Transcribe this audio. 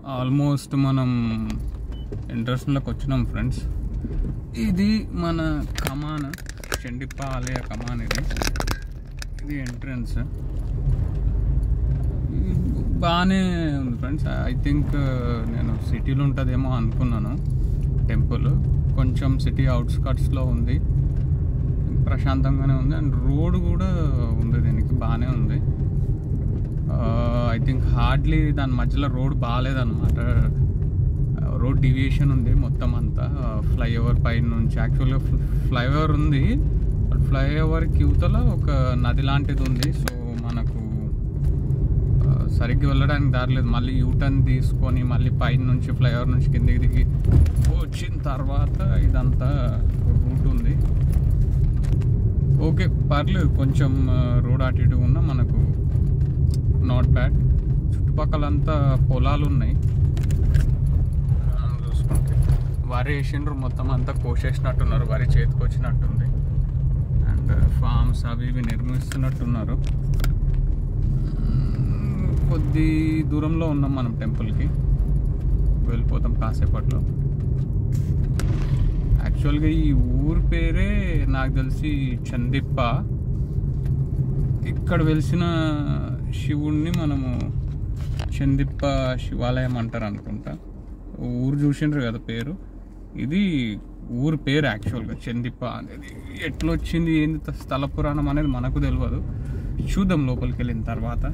Almost మనం ఎంట్రన్స్లోకి వచ్చినాం friends. ఇది మన కమాన్, చండిప్ప ఆలయ కమాన్. ఇది ఎంట్రన్స్. బాగానే ఉంది ఫ్రెండ్స్. ఐ థింక్ నేను సిటీలో ఉంటుందేమో అనుకున్నాను టెంపుల్. కొంచెం సిటీ అవుట్స్కట్స్లో ఉంది, ప్రశాంతంగానే ఉంది. అండ్ రోడ్ కూడా ఉంది దీనికి, బాగానే ఉంది. ఐ థింక్ హార్డ్లీ దాని మధ్యలో రోడ్ బాగాలేదన్నమాట. రోడ్ డివియేషన్ ఉంది మొత్తం అంతా. ఫ్లైఓవర్ పైన నుంచి యాక్చువల్గా ఫ్లైఓవర్ ఉంది, ఫ్లైఓవర్కి యువతల ఒక నది లాంటిది ఉంది. సో మనకు సరిగ్గా వెళ్ళడానికి దారి లేదు. మళ్ళీ యూటర్న్ తీసుకొని మళ్ళీ పైన నుంచి ఫ్లైఓవర్ నుంచి కిందికి దిగి వచ్చిన తర్వాత ఇదంతా రూట్ ఉంది. ఓకే, పర్లేదు. కొంచెం రోడ్ అటు ఇటు ఉన్నా మనకు నాట్ బ్యాడ్. చుట్టుపక్కలంతా పొలాలు ఉన్నాయి. చూసుకుంటే వరి వేసిండ్రు, మొత్తం అంతా కోసేసినట్టున్నారు. వరి చేతికి వచ్చినట్టుంది. అండ్ ఫార్మ్స్ అవి ఇవి నిర్మిస్తున్నట్టున్నారు. కొద్ది దూరంలో ఉన్నాం మనం టెంపుల్కి. వెళ్ళిపోతాం కాసేపట్లో. యాక్చువల్గా ఈ ఊరు పేరే నాకు తెలిసి చండిప్ప. ఇక్కడ వెలిసిన శివుణ్ణి మనము చండిప్ప శివాలయం అంటారు అనుకుంటా. ఊరు చూసిండ్రు కదా పేరు. ఇది ఊరు పేరు యాక్చువల్గా చండిప్ప అనేది. ఎట్లొచ్చింది ఏంది స్థల పురాణం అనేది మనకు తెలియదు. చూద్దాం లోపలికి వెళ్ళిన తర్వాత.